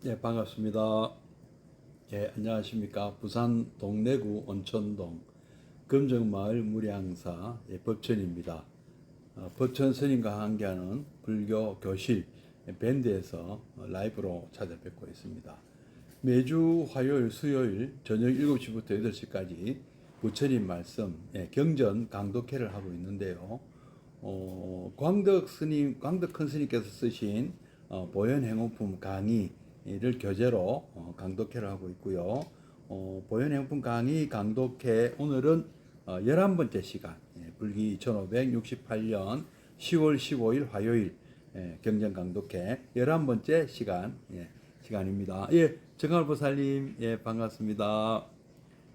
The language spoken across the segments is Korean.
네, 반갑습니다. 예, 안녕하십니까. 부산 동래구 온천동 금정마을 무량사 법천입니다. 법천 스님과 함께하는 불교 교실 밴드에서 라이브로 찾아뵙고 있습니다. 매주 화요일, 수요일 저녁 7시부터 8시까지 부처님 말씀, 경전 강독회를 하고 있는데요. 광덕 큰 스님께서 쓰신 보현행원품 강의를 교재로 강독회를 하고 있고요. 보현행원품 강의 강독회 오늘은 11번째 시간, 불기 2568년 10월 15일 화요일 경전 강독회 11번째 시간입니다. 예, 정할 보살님, 예, 반갑습니다.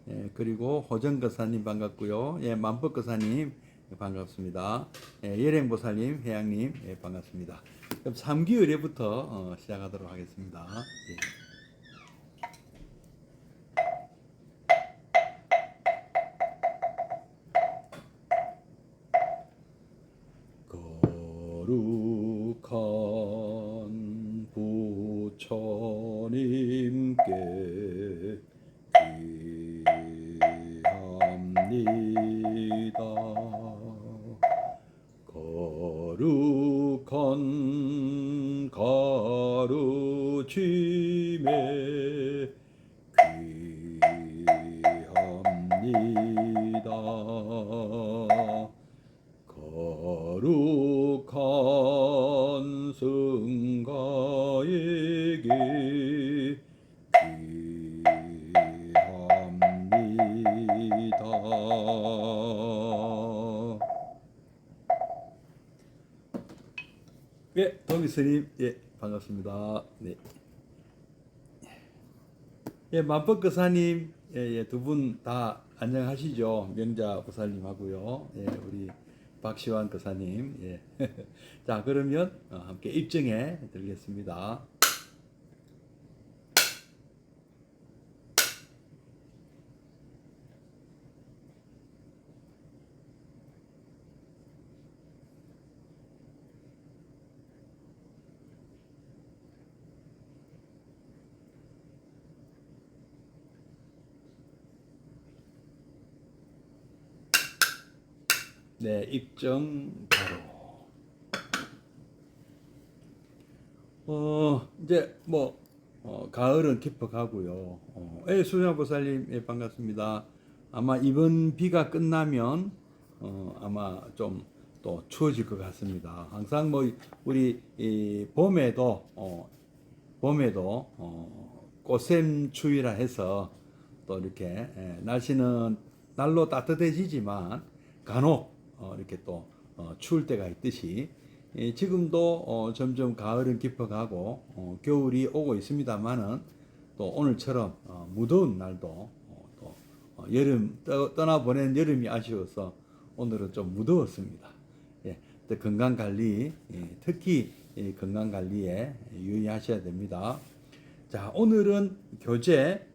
예, 그리고 호정거사님 반갑고요. 예, 만법거사님 반갑습니다. 예, 예랭보살님, 회양님, 예, 반갑습니다. 그럼 3기 의례부터 시작하도록 하겠습니다. 예. 거룩한 부처님께 기합니다. 거룩한 가르침에 귀합니다. 거룩한 성가에게 귀합니다. 예, 동기스님, 예, 반갑습니다. 네. 예, 만법거사님, 예, 두 분 다 안녕하시죠? 명자 보살님하고요. 예, 우리 박시환 거사님, 예. 자, 그러면 함께 입증해 드리겠습니다. 네, 입증 바로. 이제 가을은 깊어가고요. 예, 수양 보살님, 예, 반갑습니다. 아마 이번 비가 끝나면 아마 좀 또 추워질 것 같습니다. 항상 우리 이 봄에도 꽃샘 추위라 해서 또 이렇게 날씨는 날로 따뜻해지지만 간혹 이렇게 또 추울 때가 있듯이 지금도 점점 가을은 깊어가고 겨울이 오고 있습니다만은 또 오늘처럼 무더운 날도 또 여름 떠나보낸 여름이 아쉬워서 오늘은 좀 무더웠습니다. 예, 또 건강 관리, 특히 건강 관리에 유의하셔야 됩니다. 자, 오늘은 교재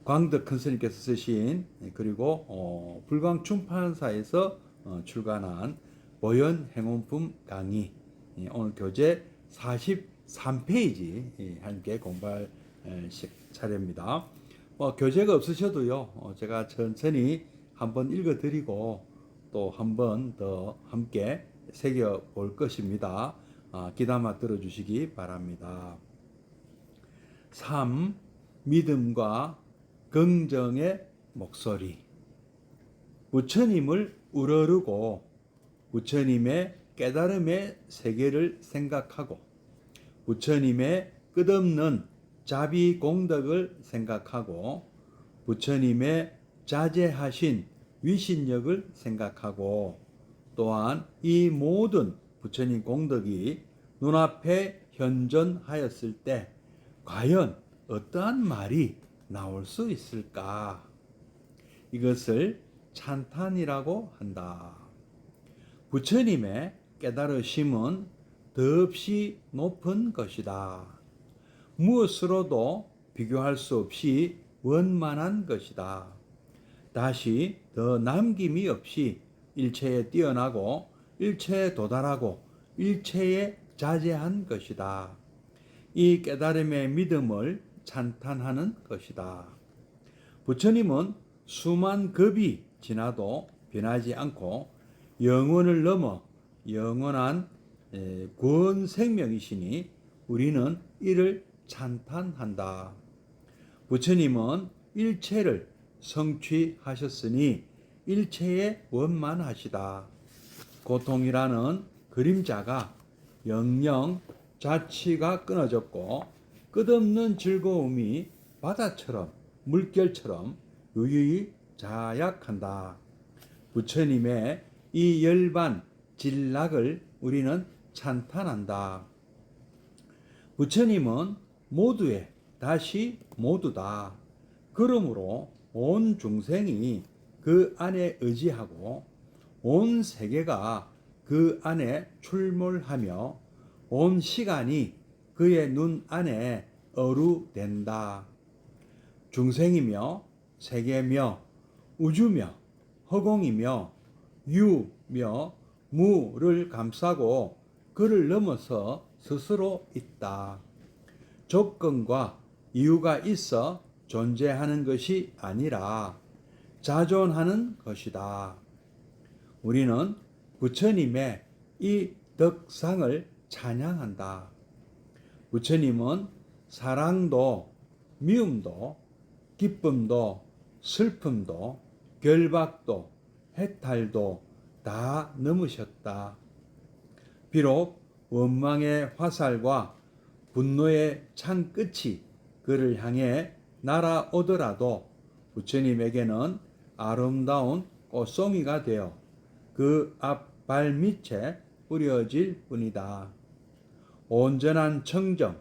광덕 큰 스님께서 쓰신 그리고 불광 출판사에서 출간한 보현 행운품 강의, 오늘 교재 43페이지 함께 공부할 차례입니다. 교재가 없으셔도요, 제가 천천히 한번 읽어드리고 또 한 번 더 함께 새겨볼 것입니다. 귀담아 들어주시기 바랍니다. 3. 믿음과 긍정의 목소리. 부처님을 우러르고 부처님의 깨달음의 세계를 생각하고 부처님의 끝없는 자비 공덕을 생각하고 부처님의 자제하신 위신력을 생각하고 또한 이 모든 부처님 공덕이 눈앞에 현존하였을 때 과연 어떠한 말이 나올 수 있을까? 이것을 찬탄이라고 한다. 부처님의 깨달으심은 더없이 높은 것이다. 무엇으로도 비교할 수 없이 원만한 것이다. 다시 더 남김이 없이 일체에 뛰어나고 일체에 도달하고 일체에 자제한 것이다. 이 깨달음의 믿음을 찬탄하는 것이다. 부처님은 수만 급이 지나도 변하지 않고 영원을 넘어 영원한 구원 생명이시니 우리는 이를 찬탄한다. 부처님은 일체를 성취하셨으니 일체에 원만하시다. 고통이라는 그림자가 영영 자취가 끊어졌고 끝없는 즐거움이 바다처럼 물결처럼 유유히 자약한다. 부처님의 이 열반 진락을 우리는 찬탄한다. 부처님은 모두의 다시 모두다. 그러므로 온 중생이 그 안에 의지하고 온 세계가 그 안에 출몰하며 온 시간이 그의 눈 안에 어루된다. 중생이며 세계며 우주며 허공이며 유며 무를 감싸고 그를 넘어서 스스로 있다. 조건과 이유가 있어 존재하는 것이 아니라 자존하는 것이다. 우리는 부처님의 이 덕상을 찬양한다. 부처님은 사랑도 미움도 기쁨도 슬픔도 결박도 해탈도 다 넘으셨다. 비록 원망의 화살과 분노의 창끝이 그를 향해 날아오더라도 부처님에게는 아름다운 꽃송이가 되어 그 앞 발밑에 뿌려질 뿐이다. 온전한 청정,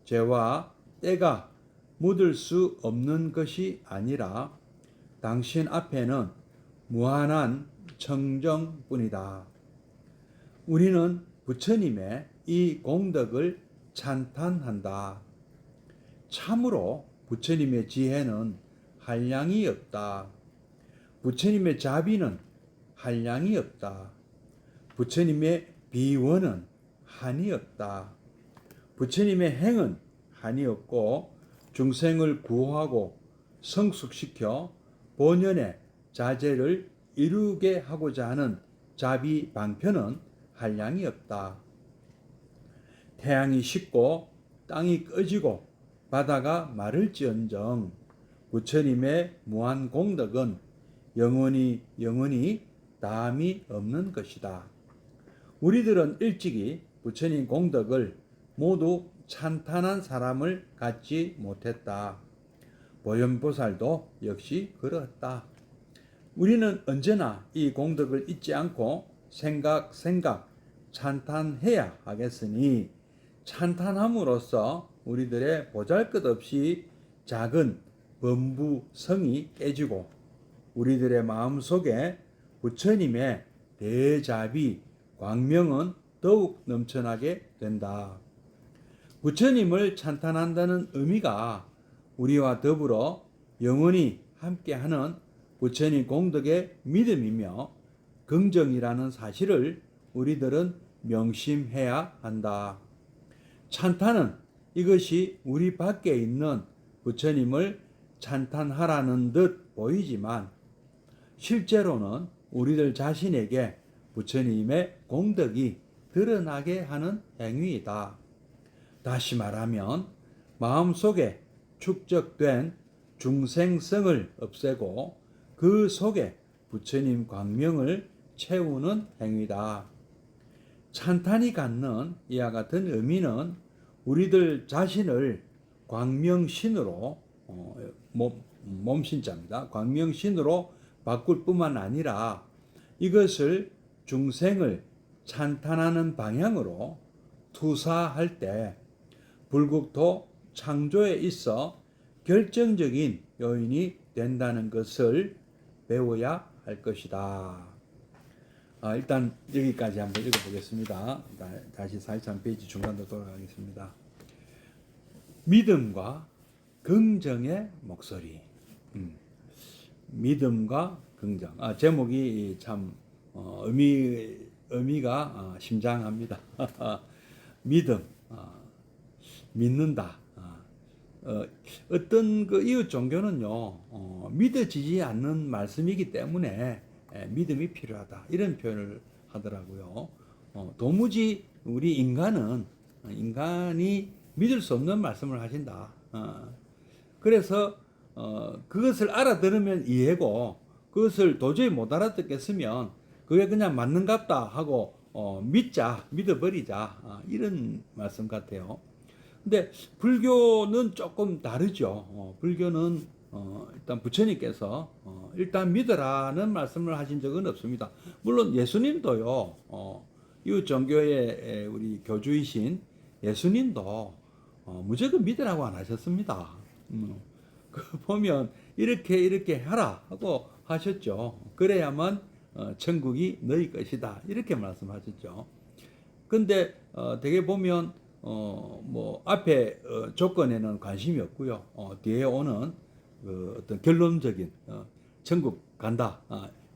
죄와 때가 묻을 수 없는 것이 아니라 당신 앞에는 무한한 청정뿐이다. 우리는 부처님의 이 공덕을 찬탄한다. 참으로 부처님의 지혜는 한량이 없다. 부처님의 자비는 한량이 없다. 부처님의 비원은 한이 없다. 부처님의 행은 한이 없고 중생을 구하고 성숙시켜 본연의 자제를 이루게 하고자 하는 자비 방편은 한량이 없다. 태양이 식고 땅이 꺼지고 바다가 마를지언정 부처님의 무한 공덕은 영원히 다함이 없는 것이다. 우리들은 일찍이 부처님 공덕을 모두 찬탄한 사람을 갖지 못했다. 보현보살도 역시 그렇다. 우리는 언제나 이 공덕을 잊지 않고 생각 찬탄해야 하겠으니 찬탄함으로써 우리들의 보잘것없이 작은 범부성이 깨지고 우리들의 마음속에 부처님의 대자비 광명은 더욱 넘쳐나게 된다. 부처님을 찬탄한다는 의미가 우리와 더불어 영원히 함께하는 부처님 공덕의 믿음이며 긍정이라는 사실을 우리들은 명심해야 한다. 찬탄은 이것이 우리 밖에 있는 부처님을 찬탄하라는 듯 보이지만 실제로는 우리들 자신에게 부처님의 공덕이 드러나게 하는 행위이다. 다시 말하면 마음속에 축적된 중생성을 없애고 그 속에 부처님 광명을 채우는 행위다. 찬탄이 갖는 이와 같은 의미는 우리들 자신을 광명신으로 몸신자입니다. 광명신으로 바꿀 뿐만 아니라 이것을 중생을 찬탄하는 방향으로 투사할 때 불국토 창조에 있어 결정적인 요인이 된다는 것을 배워야 할 것이다. 일단 여기까지 한번 읽어보겠습니다. 다시 43페이지 중간으로 돌아가겠습니다. 믿음과 긍정의 목소리. 믿음과 긍정. 제목이 참 의미가 심장합니다. 믿음. 믿는다. 어떤 그 이웃 종교는요, 믿어지지 않는 말씀이기 때문에 믿음이 필요하다. 이런 표현을 하더라고요. 도무지 우리 인간이 믿을 수 없는 말씀을 하신다. 그래서 그것을 알아들으면 이해고 그것을 도저히 못 알아듣겠으면 그게 그냥 맞는갑다 하고 믿어버리자. 이런 말씀 같아요. 근데 불교는 조금 다르죠. 불교는 일단 부처님께서 일단 믿으라는 말씀을 하신 적은 없습니다. 물론 예수님도요. 이웃 종교의 우리 교주이신 예수님도 무조건 믿으라고 안 하셨습니다. 그 보면 이렇게 하라 하고 하셨죠. 그래야만 천국이 너희 것이다 이렇게 말씀하셨죠. 근데 되게 보면 뭐 앞에 조건에는 관심이 없고요. 뒤에 오는 그 어떤 결론적인 천국 간다,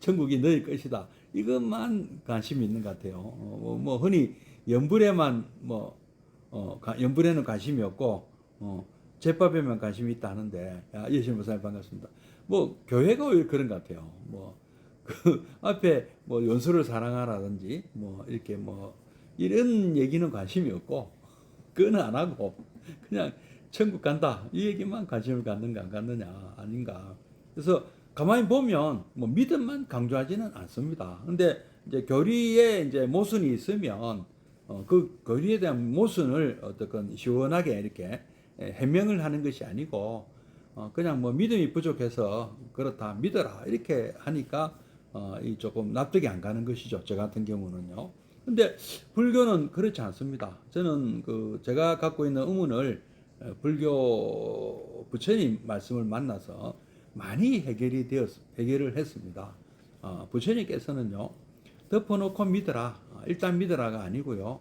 천국이 너희 것이다 이것만 관심이 있는 것 같아요. 뭐 흔히 연불에만 연불에는 관심이 없고 제밥에만 관심이 있다 하는데 예수님 목사님 반갑습니다. 뭐 교회가 왜 그런 것 같아요. 뭐 그 앞에 뭐 연수를 사랑하라든지 뭐 이렇게 뭐 이런 얘기는 관심이 없고 그거는 안 하고 그냥 천국 간다 이 얘기만 관심을 갖는가 안 갖느냐 아닌가. 그래서 가만히 보면 뭐 믿음만 강조하지는 않습니다. 근데 이제 교리에 이제 모순이 있으면 그 교리에 대한 모순을 어떻건 시원하게 이렇게 해명을 하는 것이 아니고 그냥 뭐 믿음이 부족해서 그렇다 믿어라 이렇게 하니까 이 조금 납득이 안 가는 것이죠. 저 같은 경우는요. 근데 불교는 그렇지 않습니다. 저는 그 제가 갖고 있는 의문을 불교 부처님 말씀을 만나서 많이 해결을 했습니다. 부처님께서는요, 덮어놓고 믿어라. 일단 믿어라가 아니고요,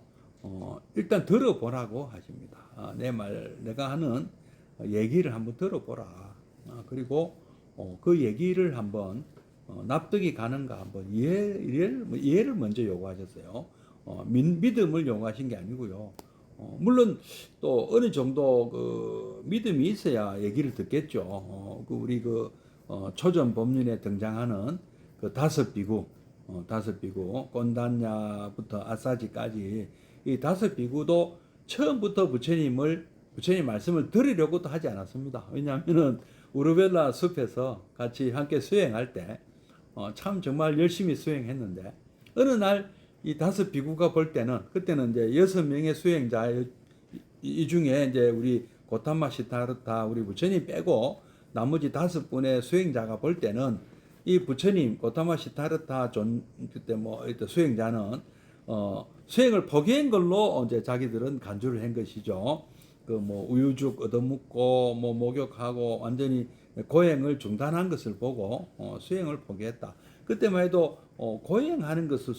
일단 들어보라고 하십니다. 내가 하는 얘기를 한번 들어보라. 그리고 그 얘기를 한번 납득이 가는가 한번 이해를 먼저 요구하셨어요. 믿음을 요구하신 게 아니고요. 물론 또 어느 정도 그 믿음이 있어야 얘기를 듣겠죠. 그 우리 초전 법륜에 등장하는 그 다섯 비구, 꼰단냐부터 아사지까지 이 다섯 비구도 처음부터 부처님 말씀을 들으려고도 하지 않았습니다. 왜냐하면은 우르벨라 숲에서 같이 함께 수행할 때 참 정말 열심히 수행했는데 어느 날 이 다섯 비구가 볼 때는 그때는 이제 6명의 수행자 이 중에 이제 우리 고타마 시타르타 우리 부처님 빼고 나머지 5분의 수행자가 볼 때는 이 부처님 고타마 시타르타 그때 뭐 수행자는 수행을 포기한 걸로 이제 자기들은 간주를 한 것이죠. 그 뭐 우유죽 얻어먹고 뭐 목욕하고 완전히 고행을 중단한 것을 보고 수행을 포기했다. 그때만 해도 고행하는 것을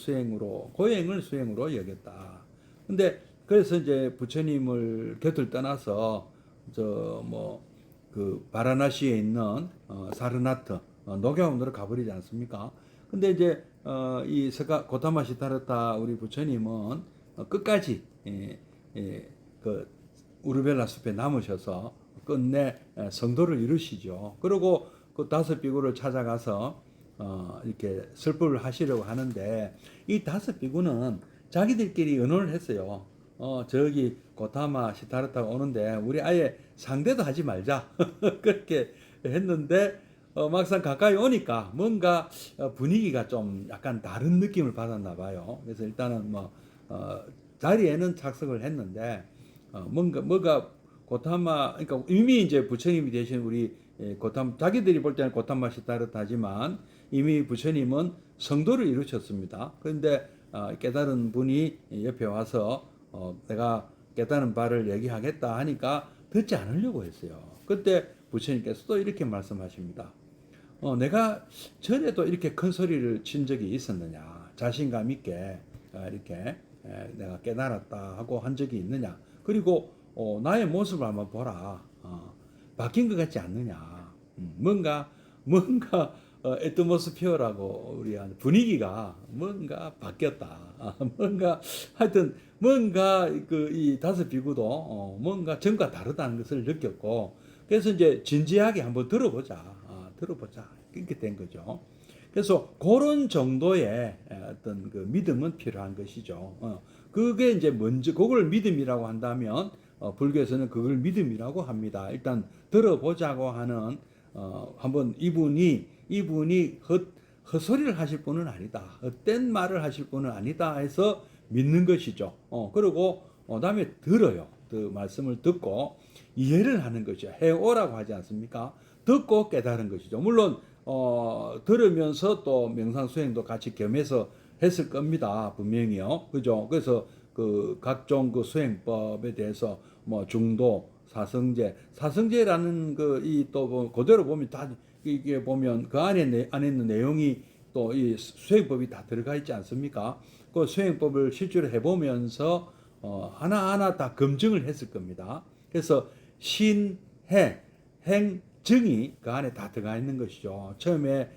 고행을 수행으로 여겼다. 근데 그래서 이제 부처님을 곁을 떠나서 그 바라나시에 있는 사르나트 녹야원으로 가버리지 않습니까? 근데 이제 이 고타마 시타르타 우리 부처님은 끝까지 그 우르벨라 숲에 남으셔서 끝내 성도를 이루시죠. 그리고 그 다섯 비구를 찾아가서 이렇게 설법을 하시려고 하는데 이 다섯 비구는 자기들끼리 의논을 했어요. 저기 고타마 시타르타가 오는데 우리 아예 상대도 하지 말자. 그렇게 했는데 막상 가까이 오니까 뭔가 분위기가 좀 약간 다른 느낌을 받았나 봐요. 그래서 일단은 자리에는 착석을 했는데 뭐가 고타마 그러니까 이미 이제 부처님이 되신 우리 자기들이 볼 때는 고타마 시타르타지만 이미 부처님은 성도를 이루셨습니다. 그런데 깨달은 분이 옆에 와서 내가 깨달은 바를 얘기하겠다 하니까 듣지 않으려고 했어요. 그때 부처님께서 또 이렇게 말씀하십니다. 내가 전에도 이렇게 큰 소리를 친 적이 있었느냐? 자신감 있게 이렇게 내가 깨달았다 하고 한 적이 있느냐? 그리고 나의 모습을 한번 보라. 바뀐 것 같지 않느냐? 뭔가 애트모스피어라고 우리 분위기가 뭔가 바뀌었다. 뭔가 하여튼 뭔가 그 이 다섯 비구도 뭔가 전과 다르다는 것을 느꼈고 그래서 이제 진지하게 한번 들어보자. 들어보자. 이렇게 된 거죠. 그래서 그런 정도의 어떤 그 믿음은 필요한 것이죠. 그게 이제 먼저 그걸 믿음이라고 한다면 불교에서는 그걸 믿음이라고 합니다. 일단 들어보자고 하는 한번 이분이 헛소리를 하실 분은 아니다. 헛된 말을 하실 분은 아니다 해서 믿는 것이죠. 그리고 다음에 들어요. 그 말씀을 듣고 이해를 하는 것이죠. 해오라고 하지 않습니까? 듣고 깨달은 것이죠. 물론 들으면서 또 명상 수행도 같이 겸해서 했을 겁니다. 분명히요. 그죠? 그래서 그 각종 그 수행법에 대해서 뭐 중도, 사성제라는 그 이 또 그대로 보면 다 이게 보면 그 안에 있는 내용이 또 이 수행법이 다 들어가 있지 않습니까? 그 수행법을 실제로 해보면서 하나하나 다 검증을 했을 겁니다. 그래서 신, 해, 행, 증이 그 안에 다 들어가 있는 것이죠. 처음에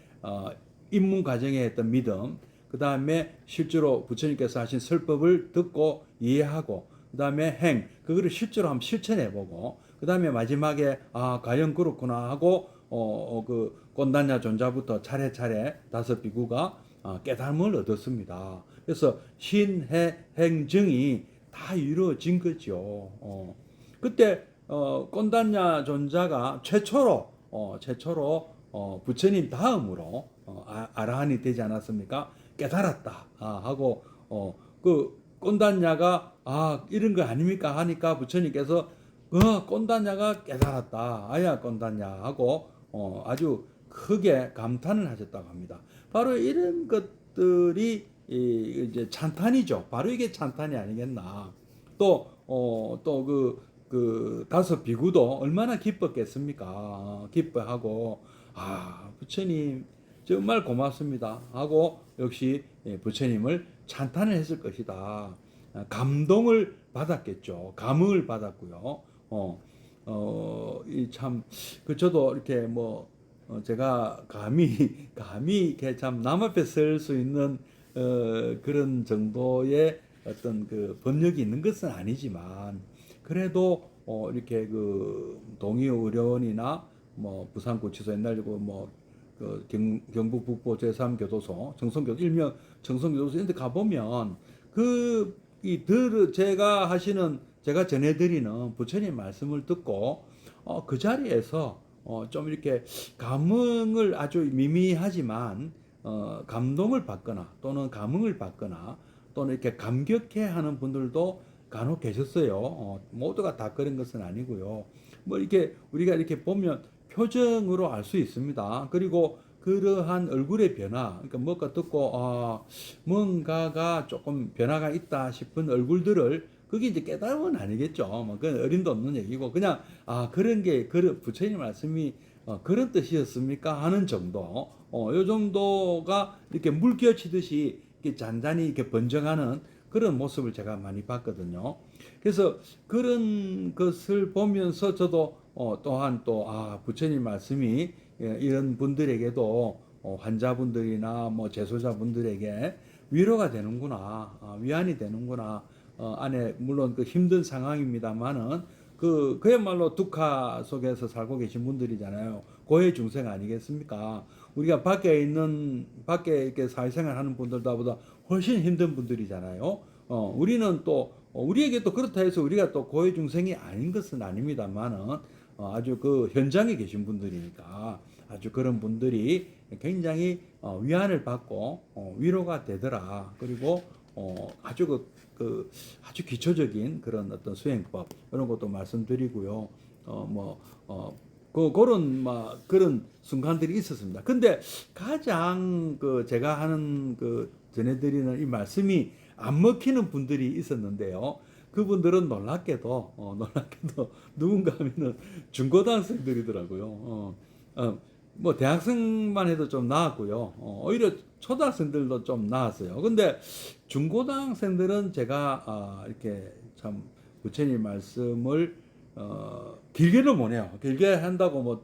입문 과정에 했던 믿음, 그 다음에 실제로 부처님께서 하신 설법을 듣고 이해하고, 그 다음에 행, 그거를 실제로 한번 실천해보고, 그 다음에 마지막에 과연 그렇구나 하고 그 꼰단냐 존자부터 차례차례 다섯 비구가 깨달음을 얻었습니다. 그래서 신, 해, 행, 증이 다 이루어진 거죠. 그때 꼰단냐 존자가 최초로 부처님 다음으로 아라한이 되지 않았습니까? 깨달았다 하고 그 꼰단냐가 이런 거 아닙니까 하니까 부처님께서 꼰단냐가 깨달았다 아야 꼰단냐 하고 아주 크게 감탄을 하셨다고 합니다. 바로 이런 것들이 이제 찬탄이죠. 바로 이게 찬탄이 아니겠나. 그 다섯 비구도 얼마나 기뻤겠습니까? 기뻐하고 부처님 정말 고맙습니다 하고 역시 부처님을 찬탄을 했을 것이다. 감동을 받았겠죠. 감흥을 받았고요. 저도 이렇게 제가 감히 이렇게 참 남 앞에 설 수 있는 그런 정도의 어떤 그 법력이 있는 것은 아니지만 그래도 이렇게 그 동의의료원이나 부산구치소 옛날이고 그 경북 북부 제3교도소 정성교도 일명 정성교도소 이런 데 가보면 제가 전해드리는 부처님 말씀을 듣고 그 자리에서 좀 이렇게 감흥을 아주 미미하지만 감동을 받거나 또는 감흥을 받거나 또는 이렇게 감격해하는 분들도 간혹 계셨어요. 모두가 다 그런 것은 아니고요. 이렇게 우리가 이렇게 보면 표정으로 알 수 있습니다. 그리고 그러한 얼굴의 변화, 그러니까 뭔가 듣고 뭔가가 조금 변화가 있다 싶은 얼굴들을 그게 이제 깨달음은 아니겠죠. 그건 어림도 없는 얘기고 그냥 그런 게 부처님 말씀이 그런 뜻이었습니까 하는 정도. 요 정도가 이렇게 물결치듯이 이렇게 잔잔히 이렇게 번져가는 그런 모습을 제가 많이 봤거든요. 그래서 그런 것을 보면서 저도 또한 부처님 말씀이 이런 분들에게도 환자분들이나 재소자분들에게 위로가 되는구나, 위안이 되는구나. 안에 물론 그 힘든 상황입니다만은 그야말로 두카 속에서 살고 계신 분들이잖아요. 고해 중생 아니겠습니까? 우리가 밖에 이렇게 사회생활 하는 분들보다 훨씬 힘든 분들이잖아요. 우리는 또 우리에게 또 그렇다 해서 우리가 또 고해 중생이 아닌 것은 아닙니다만은 아주 그 현장에 계신 분들이니까 아주 그런 분들이 굉장히 위안을 받고 위로가 되더라. 그리고 아주 아주 기초적인 그런 어떤 수행법 이런 것도 말씀드리고요. 그런 순간들이 있었습니다. 근데 가장 제가 하는 전해드리는 이 말씀이 안 먹히는 분들이 있었는데요. 그분들은 놀랍게도 누군가 하면은 중고등학생들이더라고요. 대학생만 해도 좀 나았고요. 오히려 초등학생들도 좀 나았어요. 근데 중고등학생들은 제가 이렇게 참 부처님 말씀을 길게는 못 해요. 길게 한다고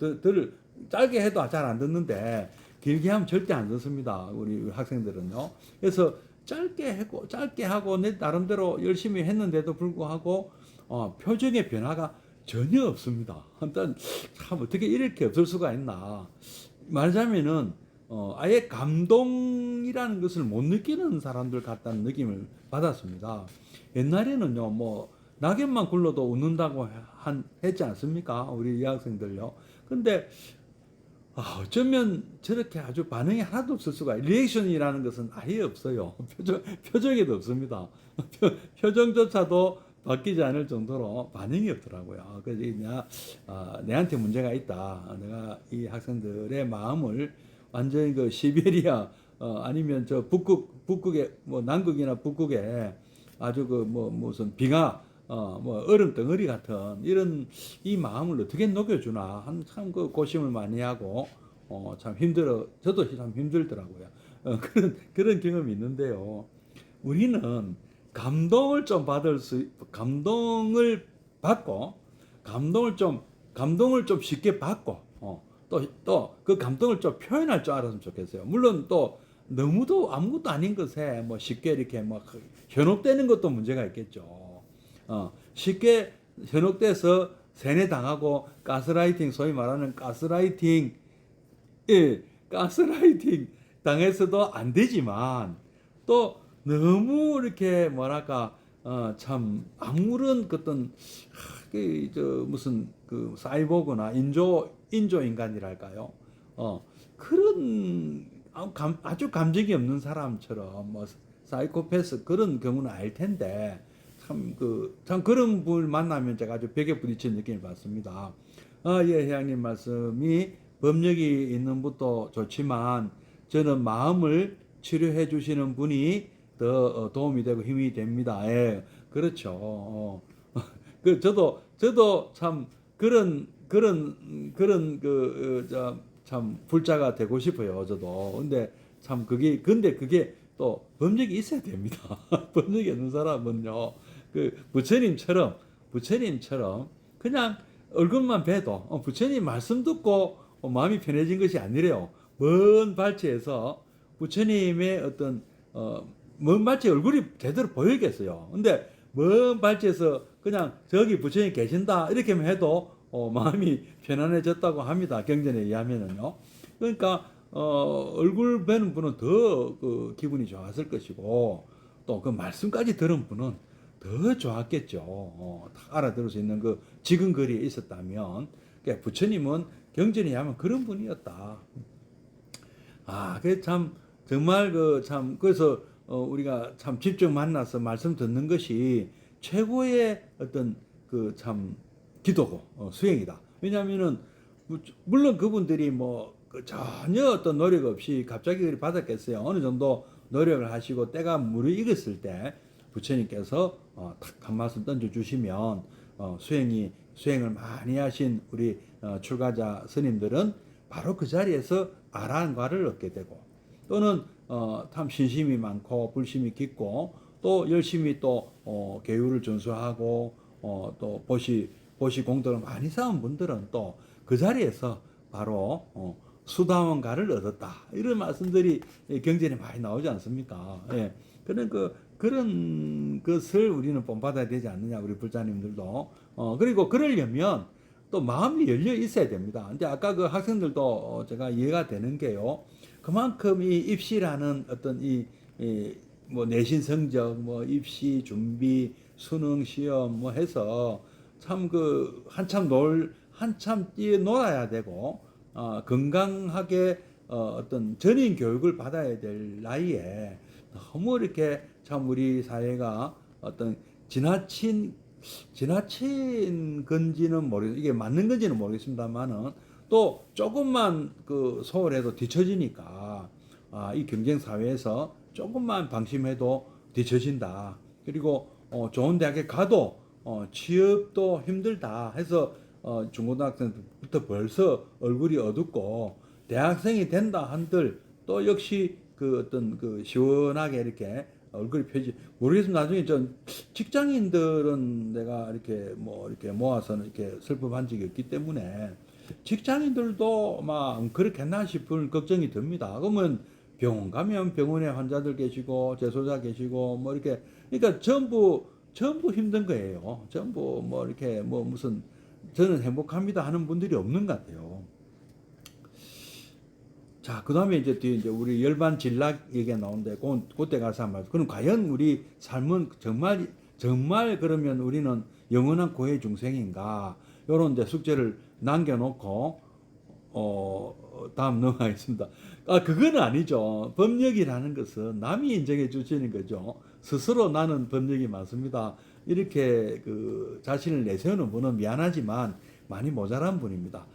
짧게 해도 잘 안 듣는데 길게 하면 절대 안 듣습니다. 우리 학생들은요. 그래서 짧게 하고 내 나름대로 열심히 했는데도 불구하고 표정의 변화가 전혀 없습니다. 일단 참 어떻게 이렇게 없을 수가 있나. 말하자면은 아예 감동이라는 것을 못 느끼는 사람들 같다는 느낌을 받았습니다. 옛날에는요, 뭐 낙엽만 굴러도 웃는다고 했지 않습니까? 우리 여학생들요. 근데 어쩌면 저렇게 아주 반응이 하나도 없을 수가, 리액션이라는 것은 아예 없어요. 표정에도 없습니다. 표정조차도 바뀌지 않을 정도로 반응이 없더라고요. 그래서 내한테 문제가 있다. 내가 이 학생들의 마음을 완전히 그 시베리아, 아니면 저 북극에, 뭐 남극이나 북극에 아주 그 뭐 무슨 비가 뭐 얼음 덩어리 같은 이런 이 마음을 어떻게 녹여주나 한참 그 고심을 많이 하고 참 저도 참 힘들더라고요. 그런 경험이 있는데요. 우리는 감동을 받고 감동을 좀 쉽게 받고 또 그 감동을 좀 표현할 줄 알았으면 좋겠어요. 물론 또 너무도 아무것도 아닌 것에 뭐 쉽게 이렇게 뭐 현혹되는 것도 문제가 있겠죠. 쉽게 현혹돼서 세뇌당하고 가스라이팅, 소위 말하는 가스라이팅 당해서도 안 되지만, 또 너무 이렇게 뭐랄까 참 아무런 어떤 무슨 그 사이보그나 인조 인간이랄까요? 그런 아주 감정이 없는 사람처럼 뭐 사이코패스 그런 경우는 알 텐데, 참 그런 분을 만나면 제가 아주 벽에 부딪힌 느낌을 받습니다. 예, 회장님 말씀이 법력이 있는 분도 좋지만 저는 마음을 치료해 주시는 분이 더 도움이 되고 힘이 됩니다. 예, 그렇죠. 저도 참 그런 참 불자가 되고 싶어요. 저도. 근데 그게 또 법력이 있어야 됩니다. 법력이 없는 사람은요, 그 부처님처럼 그냥 얼굴만 봬도 부처님 말씀 듣고 마음이 편해진 것이 아니래요. 먼 발치에서 부처님의 어떤 먼 발치 얼굴이 제대로 보이겠어요. 근데 먼 발치에서 그냥 저기 부처님 계신다 이렇게만 해도 마음이 편안해졌다고 합니다. 경전에 의하면은요. 그러니까 얼굴 뵈는 분은 더 그 기분이 좋았을 것이고, 또 그 말씀까지 들은 분은 더 좋았겠죠. 다 알아들을 수 있는 그 지근거리에 있었다면. 그러니까 부처님은 경전에 의하면 그런 분이었다. 정말 그래서 우리가 참 직접 만나서 말씀 듣는 것이 최고의 어떤 그 참 기도고 수행이다. 왜냐하면은 물론 그분들이 뭐그 전혀 어떤 노력 없이 갑자기 그리 받았겠어요. 어느 정도 노력을 하시고 때가 무르익었을 때 부처님께서 탁 한 말씀 던져 주시면 수행을 많이 하신 우리 출가자 스님들은 바로 그 자리에서 아라한과를 얻게 되고, 또는 참 신심이 많고 불심이 깊고 또 열심히 또 계율을 준수하고 또 보시 공덕을 많이 쌓은 분들은 또 그 자리에서 바로 수다원가를 얻었다, 이런 말씀들이 경전에 많이 나오지 않습니까? 예. 그런 것을 우리는 본받아야 되지 않느냐, 우리 불자님들도. 그리고 그러려면 또 마음이 열려 있어야 됩니다. 근데 아까 그 학생들도 제가 이해가 되는 게요. 그만큼 이 입시라는 어떤 뭐 내신 성적, 뭐 입시 준비, 수능 시험 뭐 해서 참 한참 뛰어놀아야 되고 건강하게 어떤 전인 교육을 받아야 될 나이에 너무 이렇게 참 우리 사회가 어떤 지나친 건지는 이게 맞는 건지는 모르겠습니다만은, 또 조금만 그 소홀해도 뒤처지니까 이 경쟁 사회에서 조금만 방심해도 뒤처진다. 그리고 좋은 대학에 가도 취업도 힘들다 해서 중고등학생부터 벌써 얼굴이 어둡고, 대학생이 된다 한들 또 역시 그 어떤 그 시원하게 이렇게 얼굴이 모르겠습니다. 나중에 직장인들은 내가 이렇게 모아서는 이렇게 슬픔한 적이 없기 때문에 직장인들도 막 그렇겠나 싶은 걱정이 듭니다. 그러면 병원 가면 병원에 환자들 계시고 재소자 계시고 뭐 이렇게 그러니까 전부 힘든 거예요. 전부 뭐 이렇게 뭐 무슨 저는 행복합니다 하는 분들이 없는 것 같아요. 자, 그 다음에 이제 뒤에 이제 우리 열반 진락 얘기가 나오는데, 그때 가서 한 말. 그럼 과연 우리 삶은 정말 그러면 우리는 영원한 고해 중생인가? 요런 데 숙제를 남겨놓고, 다음 넘어가겠습니다. 아, 그건 아니죠. 법력이라는 것은 남이 인정해 주시는 거죠. 스스로 나는 법력이 많습니다. 이렇게 그 자신을 내세우는 분은 미안하지만 많이 모자란 분입니다.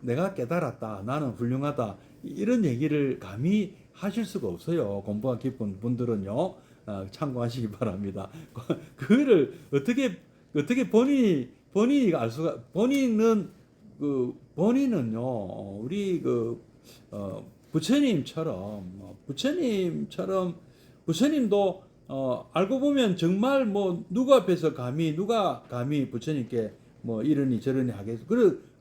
내가 깨달았다. 나는 훌륭하다. 이런 얘기를 감히 하실 수가 없어요. 공부가 깊은 분들은요. 참고하시기 바랍니다. 그거를 어떻게 본인이 알 수가, 본인은요, 우리 부처님도, 알고 보면 정말 뭐, 누가 감히 부처님께 뭐, 이러니 저러니 하겠어.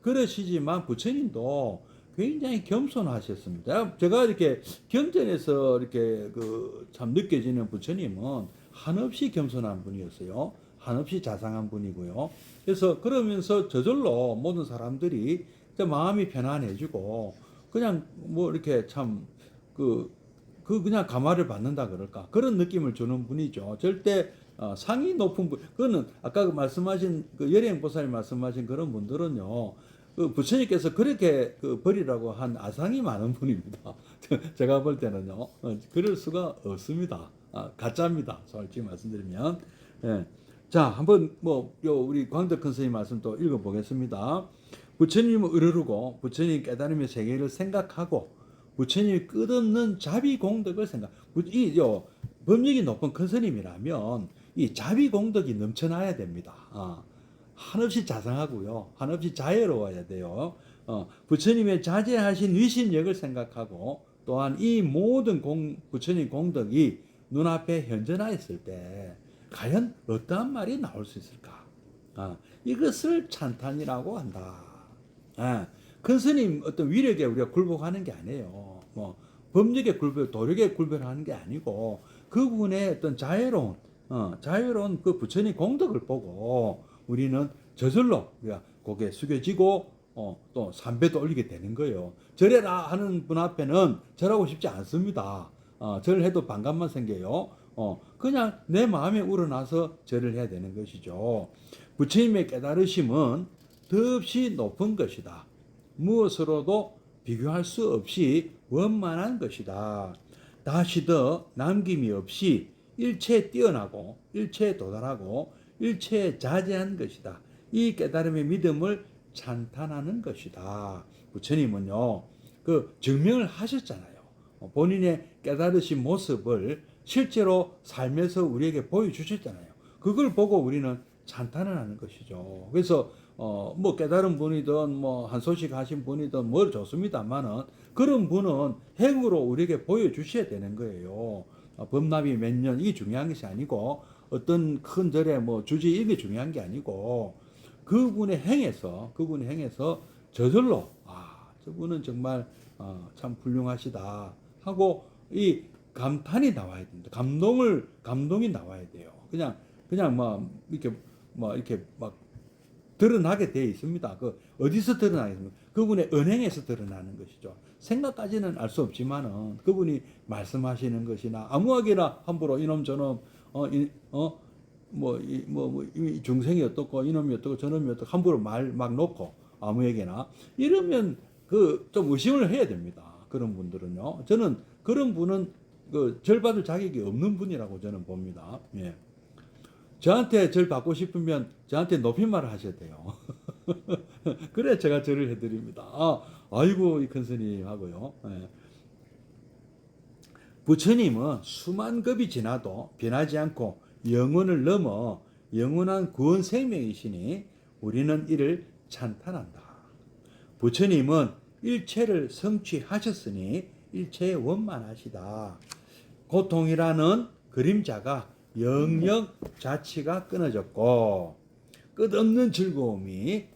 그러시지만 부처님도 굉장히 겸손하셨습니다. 제가 이렇게 경전에서 이렇게 참 느껴지는 부처님은 한없이 겸손한 분이었어요. 한없이 자상한 분이고요. 그래서 그러면서 저절로 모든 사람들이 마음이 편안해지고 그냥 뭐 이렇게 참 그냥 감화를 받는다 그럴까 그런 느낌을 주는 분이죠. 절대 상이 높은 분, 그거는 아까 말씀하신 열행보살이 말씀하신 그런 분들은요, 부처님께서 그렇게 버리라고 한 아상이 많은 분입니다. 제가 볼 때는요, 그럴 수가 없습니다. 가짜입니다. 솔직히 말씀드리면. 예. 자, 한번 우리 광덕 큰 스님 말씀 또 읽어보겠습니다. 부처님을 으르르고 부처님 깨달음의 세계를 생각하고 부처님이 끝없는 자비 공덕을 법력이 높은 큰 스님이라면 이 자비 공덕이 넘쳐나야 됩니다. 한없이 자상하고요. 한없이 자애로워야 돼요. 부처님의 자제하신 위신력을 생각하고 또한 이 모든 부처님 공덕이 눈앞에 현존하였을 때 과연 어떠한 말이 나올 수 있을까? 이것을 찬탄이라고 한다. 큰 스님 어떤 위력에 우리가 굴복하는 게 아니에요. 뭐 법력에 도력에 굴복하는 게 아니고 그분의 어떤 자유로운 그 부처님 공덕을 보고 우리는 저절로 우리가 고개 숙여지고 또 삼배도 올리게 되는 거예요. 절해라 하는 분 앞에는 절하고 싶지 않습니다. 절해도 반감만 생겨요. 그냥 내 마음에 우러나서 절을 해야 되는 것이죠. 부처님의 깨달으심은 더없이 높은 것이다. 무엇으로도 비교할 수 없이 원만한 것이다. 다시 더 남김이 없이 일체에 뛰어나고 일체에 도달하고 일체에 자제한 것이다. 이 깨달음의 믿음을 찬탄하는 것이다. 부처님은요, 증명을 하셨잖아요. 본인의 깨달으신 모습을 실제로 삶에서 우리에게 보여주셨잖아요. 그걸 보고 우리는 찬탄을 하는 것이죠. 그래서 뭐 깨달은 분이든 뭐 한 소식 하신 분이든 뭘 좋습니다만은 그런 분은 행으로 우리에게 보여주셔야 되는 거예요. 법납이 몇 년 이게 중요한 것이 아니고 어떤 큰 절에 뭐 주지 이게 중요한 게 아니고 그분의 행에서 저절로 저분은 정말 참 훌륭하시다 하고 이 감탄이 나와야 됩니다. 감동이 나와야 돼요. 그냥 이렇게 막 드러나게 되어 있습니다. 어디서 드러나겠습니까? 그분의 언행에서 드러나는 것이죠. 생각까지는 알 수 없지만은 그분이 말씀하시는 것이나 아무하게나 함부로 이놈 저놈 이 중생이 어떻고 이놈이 어떻고 저놈이 어떻고 함부로 말 막 놓고 아무에게나 이러면 좀 의심을 해야 됩니다. 그런 분들은요. 저는 그런 분은 절 받을 자격이 없는 분이라고 저는 봅니다. 예. 저한테 절 받고 싶으면 저한테 높임말을 하셔야 돼요. 그래 제가 절을 해드립니다. 아이고 이 큰 스님 하고요. 예. 부처님은 수만 급이 지나도 변하지 않고 영원을 넘어 영원한 구원 생명이시니 우리는 이를 찬탄한다. 부처님은 일체를 성취하셨으니 일체에 원만하시다. 고통이라는 그림자가 영영 자치가 끊어졌고 끝없는 즐거움이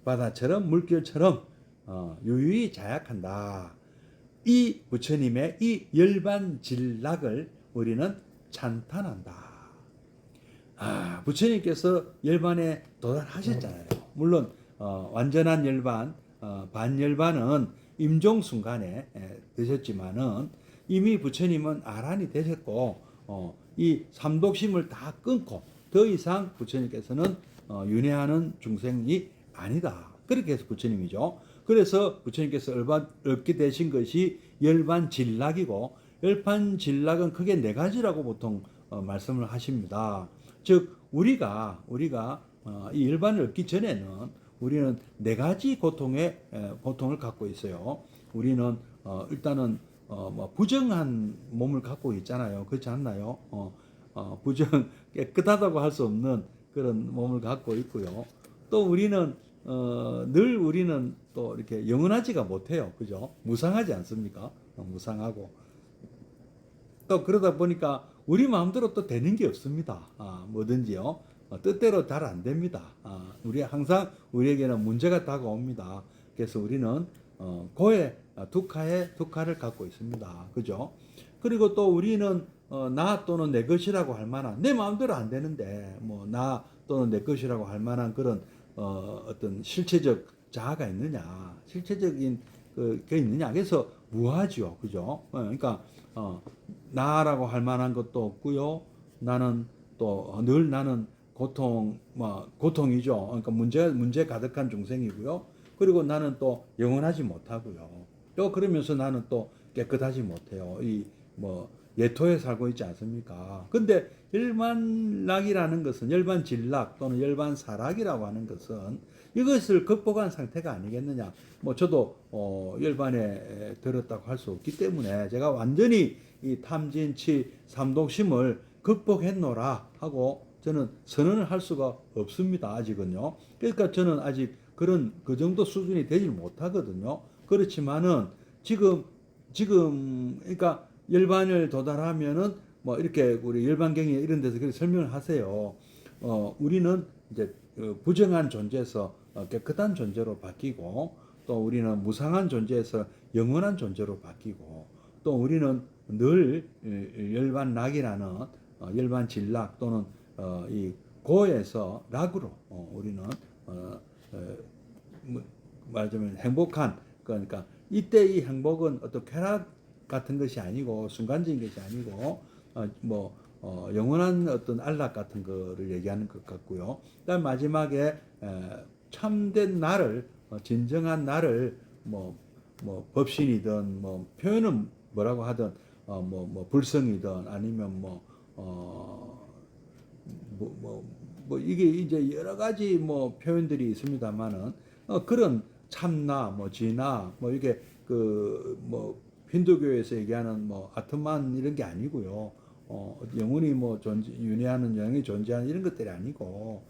바다처럼 물결처럼 유유히 자약한다. 이 부처님의 이 열반질락을 우리는 찬탄한다. 부처님께서 열반에 도달하셨잖아요. 물론 완전한 열반, 반열반은 임종순간에 되셨지만은 이미 부처님은 아란이 되셨고 이 삼독심을 다 끊고 더 이상 부처님께서는 윤회하는 중생이 아니다. 그렇게 해서 부처님이죠. 그래서 부처님께서 얻게 되신 것이 열반질락이고, 열반질락은 크게 네 가지라고 보통 말씀을 하십니다. 즉 우리가 이 열반을 얻기 전에는 우리는 네 가지 고통을 갖고 있어요. 우리는 일단은 뭐 부정한 몸을 갖고 있잖아요. 그렇지 않나요? 부정 깨끗하다고 할 수 없는 그런 몸을 갖고 있고요. 또 우리는 늘 우리는 또 이렇게 영원하지가 못해요. 그죠? 무상하지 않습니까? 무상하고 또 그러다 보니까 우리 마음대로 또 되는 게 없습니다. 뭐든지요. 뜻대로 잘 안 됩니다. 우리 항상 우리에게는 문제가 다가옵니다. 그래서 우리는 고해 두카를 갖고 있습니다. 그죠? 그리고 또 우리는 나 또는 내 것이라고 할 만한, 내 마음대로 안 되는데 뭐 나 또는 내 것이라고 할 만한 그런 어떤 실체적 자아가 있느냐, 실체적인 그게 있느냐. 그래서 무하지요. 그죠? 그러니까 나라고 할 만한 것도 없고요. 나는 또 늘 나는 고통이죠. 그러니까 문제 가득한 중생이고요. 그리고 나는 또 영원하지 못하고요. 또 그러면서 나는 또 깨끗하지 못해요. 이 뭐 예토에 살고 있지 않습니까? 근데 열반락이라는 것은, 열반질락 또는 열반사락이라고 하는 것은 이것을 극복한 상태가 아니겠느냐. 뭐 저도 열반에 들었다고 할 수 없기 때문에 제가 완전히 이 탐진치 삼독심을 극복했노라 하고 저는 선언을 할 수가 없습니다. 아직은요. 그러니까 저는 아직 그 정도 수준이 되질 못하거든요. 그렇지만은 지금 그러니까 열반을 도달하면은 뭐 이렇게 우리 열반경에 이런 데서 그렇게 설명을 하세요. 우리는 이제 부정한 존재에서 깨끗한 존재로 바뀌고, 또 우리는 무상한 존재에서 영원한 존재로 바뀌고, 또 우리는 늘 열반락이라는 열반질락 또는 이 고에서 락으로 우리는 말하자면 행복한, 그러니까 이때 이 행복은 어떤 쾌락 같은 것이 아니고 순간적인 것이 아니고 영원한 어떤 안락 같은 거를 얘기하는 것 같고요. 그다음 마지막에 참된 나를, 진정한 나를 법신이든 표현은 뭐라고 하든 불성이든 아니면 이게 이제 여러 가지 표현들이 있습니다만은 그런 참나, 진나, 이게 힌두교에서 얘기하는 아트만 이런 게 아니고요. 영혼이 윤회하는 영이 존재하는 이런 것들이 아니고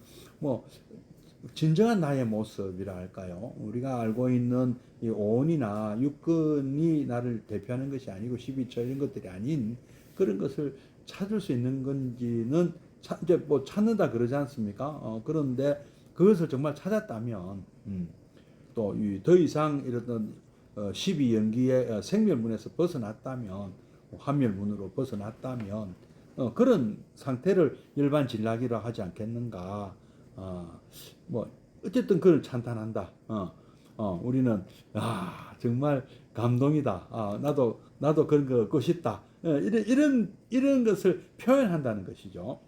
진정한 나의 모습이라 할까요? 우리가 알고 있는 이 오온이나 육근이 나를 대표하는 것이 아니고 12처 이런 것들이 아닌 그런 것을 찾을 수 있는 건지는 이제 찾는다 그러지 않습니까? 그런데 그것을 정말 찾았다면 또 더 이상 이런 12연기의 생멸문에서 벗어났다면, 환멸문으로 벗어났다면 그런 상태를 열반질락이라 하지 않겠는가. 어쨌든 그걸 찬탄한다. 우리는 정말 감동이다. 나도 그런 거 얻고 싶다. 이런 것을 표현한다는 것이죠.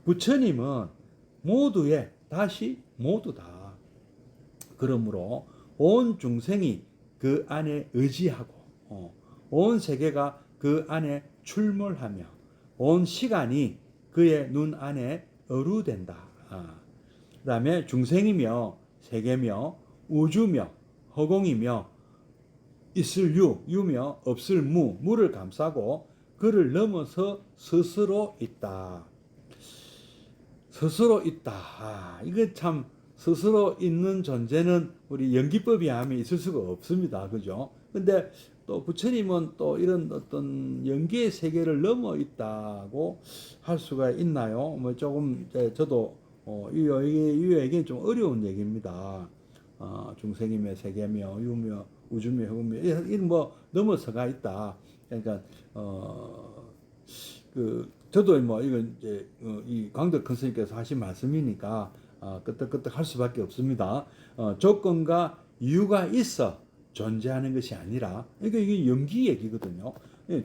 부처님은 모두다. 그러므로 온 중생이 그 안에 의지하고 온 세계가 그 안에 출몰하며 온 시간이 그의 눈 안에 어루된다. 그 다음에 중생이며 세계며 우주며 허공이며 있을 유며 없을 무를 감싸고 그를 넘어서 스스로 있다. 스스로 있다. 이거 참, 스스로 있는 존재는 우리 연기법이 하면 있을 수가 없습니다. 그죠? 근데 또 부처님은 또 이런 어떤 연기의 세계를 넘어 있다고 할 수가 있나요? 조금 저도 이 얘기는 좀 어려운 얘기입니다. 중생이며 세계며 유며 우주며 흑우며 이런 뭐 넘어서가 있다. 그러니까 저도 뭐 이건 이제 이 광덕 큰 스님께서 하신 말씀이니까 끄떡끄떡 할 수밖에 없습니다. 조건과 이유가 있어 존재하는 것이 아니라 이게 연기 얘기거든요.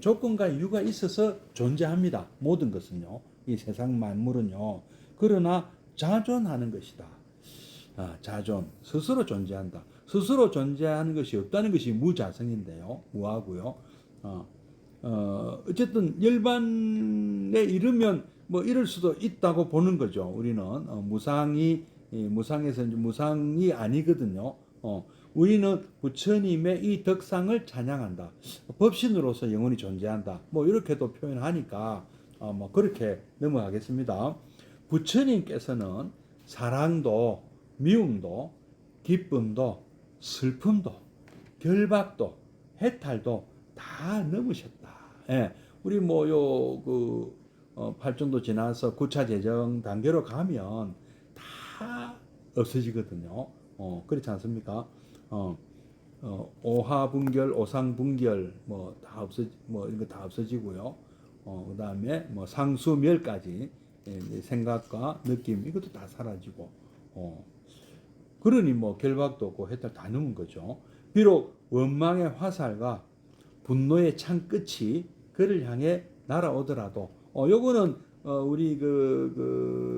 조건과 이유가 있어서 존재합니다. 모든 것은요. 이 세상 만물은요. 그러나 자존하는 것이다. 자존, 스스로 존재한다. 스스로 존재하는 것이 없다는 것이 무자성인데요. 무하고요. 어쨌든 열반에 이르면 뭐 이럴 수도 있다고 보는 거죠. 우리는 무상에서 이제 무상이 아니거든요. 우리는 부처님의 이 덕상을 찬양한다. 법신으로서 영원히 존재한다. 뭐 이렇게도 표현하니까 뭐 그렇게 넘어가겠습니다. 부처님께서는 사랑도 미움도 기쁨도 슬픔도 결박도 해탈도 다 넘으셨다. 예, 우리 뭐 팔정도 지나서 9차 재정 단계로 가면 다 없어지거든요. 그렇지 않습니까? 오하분결, 오상분결 뭐 다 뭐 이런 거 다 없어지고요. 그다음에 뭐 상수멸까지 생각과 느낌 이것도 다 사라지고 그러니 뭐 결박도 없고 해탈 다 넘은 거죠. 비록 원망의 화살과 분노의 창 끝이 그를 향해 날아오더라도 요거는 우리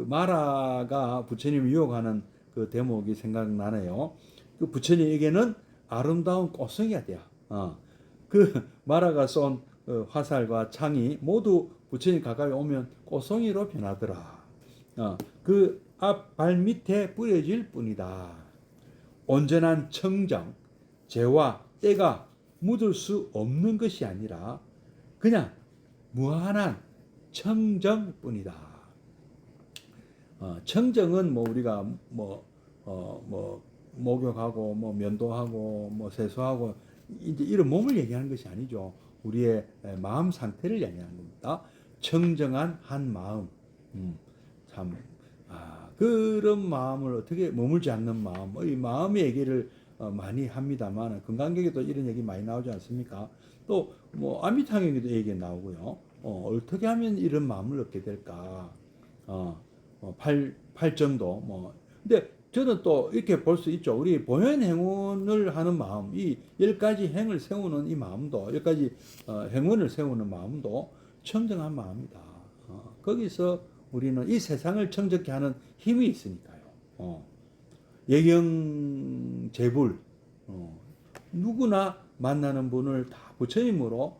마라가 부처님을 유혹하는 그 대목이 생각나네요. 그 부처님에게는 아름다운 꽃송이가 돼요. 그 마라가 쏜 화살과 창이 모두 부처님 가까이 오면 꽃송이로 변하더라. 그 앞 발 밑에 뿌려질 뿐이다. 온전한 청정, 죄와 때가 묻을 수 없는 것이 아니라 그냥 무한한 청정뿐이다. 청정은 뭐 우리가 목욕하고 뭐 면도하고 뭐 세수하고 이제 이런 몸을 얘기하는 것이 아니죠. 우리의 마음 상태를 얘기하는 겁니다. 청정한 한 마음, 참 그런 마음을 어떻게 머물지 않는 마음, 이 마음의 얘기를 많이 합니다만 건강경에도 이런 얘기 많이 나오지 않습니까? 또 뭐 아미타경에도 얘기 나오고요. 어떻게 하면 이런 마음을 얻게 될까? 팔정도 뭐. 근데 저는 또 이렇게 볼 수 있죠. 우리 보현 행운을 하는 마음, 이 10가지 행을 세우는 이 마음도, 10가지 행운을 세우는 마음도 청정한 마음이다. 거기서 우리는 이 세상을 청정케 하는 힘이 있으니까요. 예경재불, 누구나 만나는 분을 다 부처님으로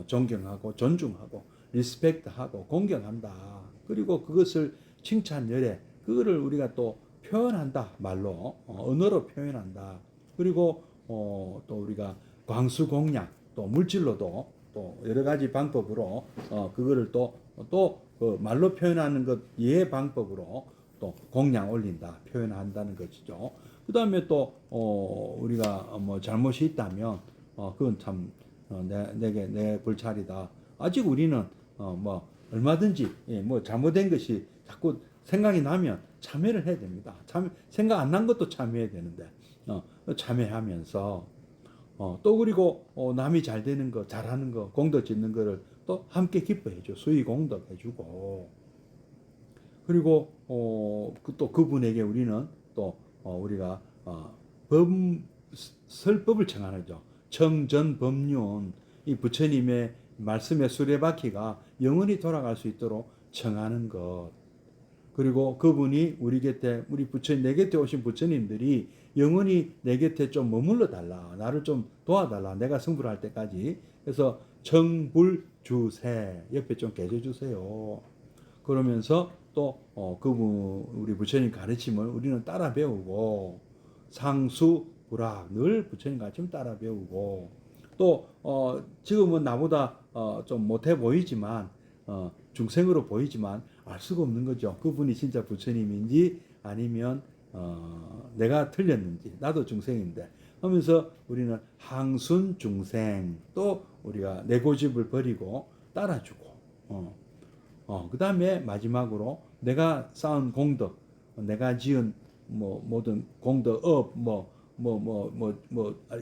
존경하고 존중하고 리스펙트하고 공경한다. 그리고 그것을 칭찬열애, 그거를 우리가 또 표현한다. 말로 언어로 표현한다. 그리고 또 우리가 광수공양, 또 물질로도 또 여러 가지 방법으로 그거를 그 말로 표현하는 것 이해 방법으로 또 공양 올린다, 표현한다는 것이죠. 그 다음에 또 우리가 뭐 잘못이 있다면 그건 참 내 불찰이다. 아직 우리는 뭐 얼마든지 뭐 잘못된 것이 자꾸 생각이 나면 참회를 해야 됩니다. 생각 안 난 것도 참회해야 되는데 참회하면서 또 그리고 남이 잘 되는 거, 잘하는 거, 공덕 짓는 거를 또 함께 기뻐해줘. 수의 공덕 해주고. 그리고 또 그분에게 우리는 또 우리가 설법을 청하죠. 청전법륜, 이 부처님의 말씀의 수레바퀴가 영원히 돌아갈 수 있도록 청하는 것. 그리고 그분이 우리 곁에, 우리 부처님, 내 곁에 오신 부처님들이 영원히 내 곁에 좀 머물러 달라. 나를 좀 도와달라. 내가 승부를 할 때까지. 그래서 정불주세, 옆에 좀 계셔주세요. 그러면서 또 그분, 우리 부처님 가르침을 우리는 따라 배우고, 상수불학, 늘 부처님 가르침 따라 배우고, 또 지금은 나보다 좀 못해 보이지만 중생으로 보이지만 알 수가 없는 거죠. 그분이 진짜 부처님인지 아니면 내가 틀렸는지, 나도 중생인데 하면서 우리는 항순 중생, 또 우리가 내 고집을 버리고 따라주고 그 다음에 마지막으로 내가 쌓은 공덕, 내가 지은 뭐 모든 공덕업, 뭐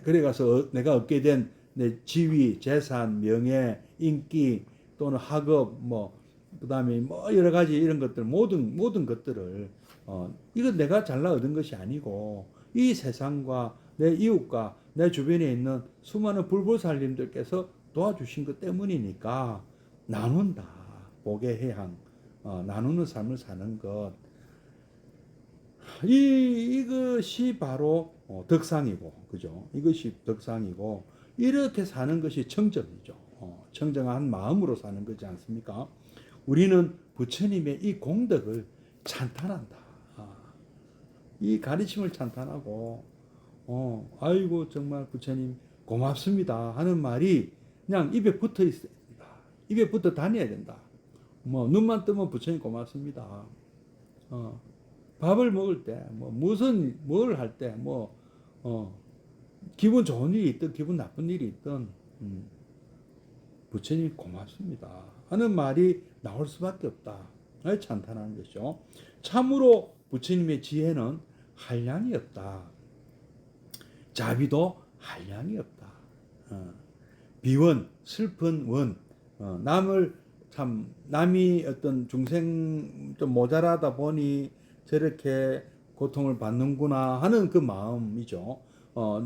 그래가서 내가 얻게 된 내 지위, 재산, 명예, 인기 또는 학업 그다음에 여러 가지 이런 것들 모든 것들을 이거 내가 잘나 얻은 것이 아니고 이 세상과 내 이웃과 내 주변에 있는 수많은 불보살님들께서 도와주신 것 때문이니까 나눈다. 복의 해양, 나누는 삶을 사는 것. 이것이 바로 덕상이고, 그죠? 이것이 덕상이고, 이렇게 사는 것이 청정이죠. 청정한 마음으로 사는 거지 않습니까? 우리는 부처님의 이 공덕을 찬탄한다. 이 가르침을 찬탄하고, 아이고, 정말 부처님 고맙습니다 하는 말이 그냥 입에 붙어 있어야 된다. 입에 붙어 다녀야 된다. 눈만 뜨면 부처님 고맙습니다. 밥을 먹을 때, 뭘 할 때, 기분 좋은 일이 있든, 기분 나쁜 일이 있든, 부처님 고맙습니다 하는 말이 나올 수밖에 없다. 찬탄하는 것이죠. 참으로 부처님의 지혜는 한량이 없다. 자비도 한량이 없다. 비원, 슬픈 원, 남이 어떤 중생 좀 모자라다 보니 저렇게 고통을 받는구나 하는 그 마음이죠.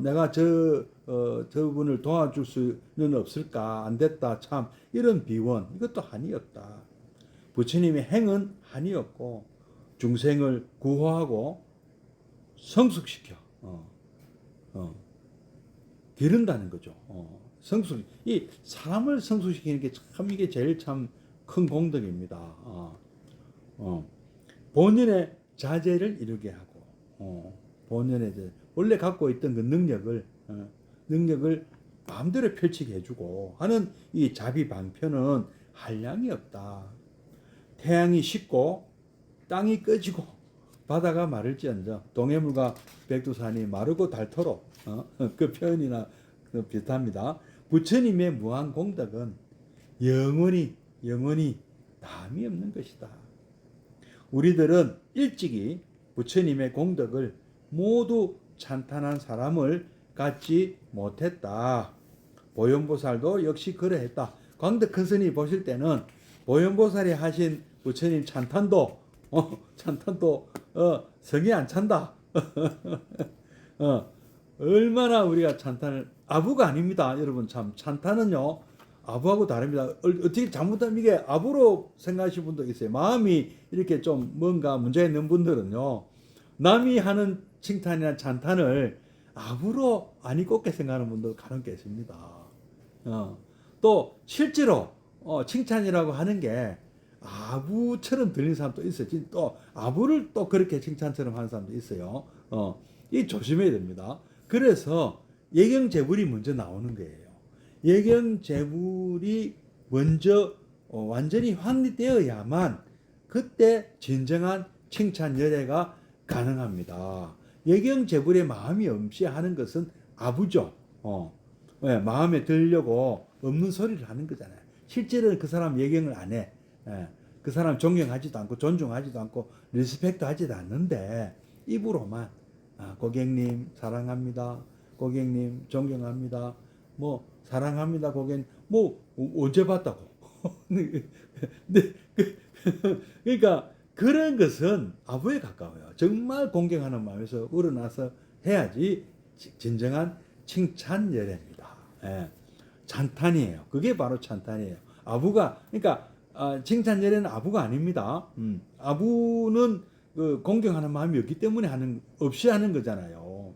내가 저분을 도와줄 수는 없을까? 안 됐다. 참. 이런 비원. 이것도 한이 없다. 부처님의 행은 한이 없고, 중생을 구호하고, 성숙시켜. 기른다는 거죠. 이 사람을 성숙시키는 게 참 이게 제일 참 큰 공덕입니다. 본연의 자제를 이루게 하고, 본연의 원래 갖고 있던 그 능력을 마음대로 펼치게 해주고 하는 이 자비 방편은 한량이 없다. 태양이 식고 땅이 꺼지고 바다가 마를지언정 동해물과 백두산이 마르고 닳도록 그 표현이나 비슷합니다. 부처님의 무한 공덕은 영원히 남이 없는 것이다. 우리들은 일찍이 부처님의 공덕을 모두 찬탄한 사람을 갖지 못했다. 보현보살도 역시 그러했다. 광덕 큰 스님이 보실 때는 보현보살이 하신 부처님 찬탄도 성이 안 찬다. 얼마나 우리가 찬탄을 아부가 아닙니다. 여러분 참 찬탄은요 아부하고 다릅니다. 어떻게 잘못하면 이게 아부로 생각하시는 분도 있어요. 마음이 이렇게 좀 뭔가 문제가 있는 분들은요 남이 하는 칭찬이나 찬탄을 아부로 아니 꼽게 생각하는 분도 간혹 계십니다. 또 실제로 칭찬이라고 하는 게 아부처럼 들리는 사람도 있어요. 또 아부를 또 그렇게 칭찬처럼 하는 사람도 있어요. 이 조심해야 됩니다. 그래서 예경재불이 먼저 나오는 거예요. 예경재불이 먼저 완전히 확립되어야만 그때 진정한 칭찬 열애가 가능합니다. 예경재불의 마음이 엄시하는 것은 아부죠. 마음에 들려고 없는 소리를 하는 거잖아요. 실제로는 그 사람 예경을 안 해. 그 사람 존경하지도 않고 존중하지도 않고 리스펙트 하지도 않는데 입으로만 고객님 사랑합니다. 고객님 존경합니다. 사랑합니다. 고객님 언제 봤다고. 그러니까 그런 것은 아부에 가까워요. 정말 공경하는 마음에서 우러나서 해야지 진정한 칭찬 열애입니다. 찬탄이에요. 그게 바로 찬탄이에요. 아부가 그러니까 칭찬 열애는 아부가 아닙니다. 아부는 그 공경하는 마음이 없기 때문에 없이 하는 거잖아요.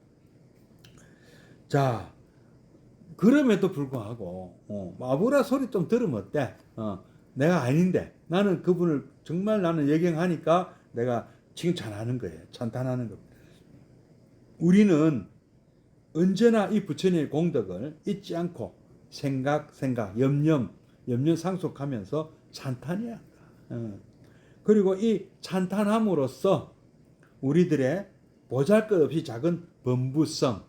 자, 그럼에도 불구하고 아부라 소리 좀 들으면 어때? 내가 아닌데 나는 그분을 정말 나는 예경하니까 내가 칭찬하는 거예요. 찬탄하는 겁니다. 우리는 언제나 이 부처님의 공덕을 잊지 않고 생각, 염려 상속하면서 찬탄해야 한다. 그리고 이 찬탄함으로써 우리들의 보잘것없이 작은 범부성,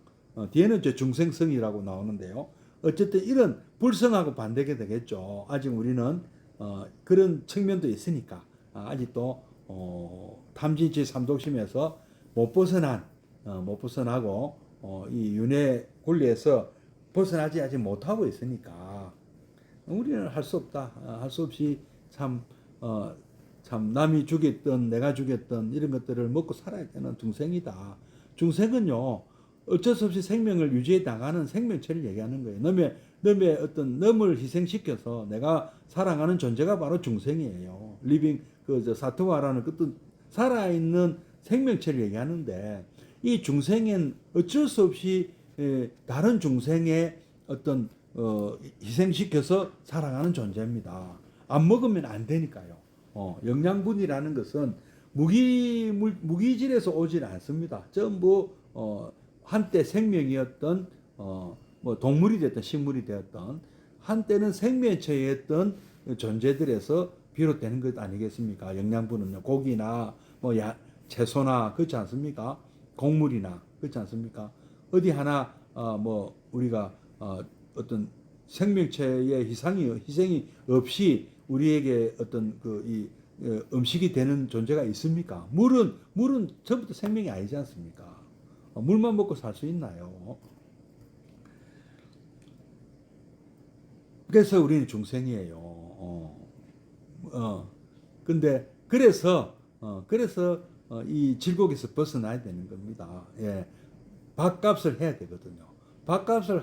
뒤에는 중생성이라고 나오는데요. 어쨌든 이런 불성하고 반대가 되겠죠. 아직 우리는 그런 측면도 있으니까 아직도 탐진치 삼독심에서 못 벗어나고 이 윤회 곤리에서 벗어나지 아직 못하고 있으니까 우리는 할 수 없다. 할 수 없이 참 남이 죽였던 내가 죽였던 이런 것들을 먹고 살아야 되는 중생이다. 중생은요 어쩔 수 없이 생명을 유지해 나가는 생명체를 얘기하는 거예요. 너의 어떤 넘을 희생시켜서 내가 살아가는 존재가 바로 중생이에요. 리빙 사토와라는 어떤 살아있는 생명체를 얘기하는데 이 중생은 어쩔 수 없이 다른 중생의 어떤 희생시켜서 살아가는 존재입니다. 안 먹으면 안 되니까요. 영양분이라는 것은 무기질에서 오질 않습니다. 전부 한때 생명이었던 뭐 동물이 됐던 식물이 되었던 한때는 생명체였던 존재들에서 비롯되는 것 아니겠습니까? 영양분은요. 고기나 뭐 채소나 그렇지 않습니까? 곡물이나 그렇지 않습니까? 어디 하나 뭐 우리가 어떤 생명체의 희생이 없이 우리에게 어떤 이 음식이 되는 존재가 있습니까? 물은 전부터 생명이 아니지 않습니까? 물만 먹고 살 수 있나요? 그래서 우리는 중생이에요. 근데 그래서 이 질곡에서 벗어나야 되는 겁니다. 예. 밥값을 해야 되거든요. 밥값을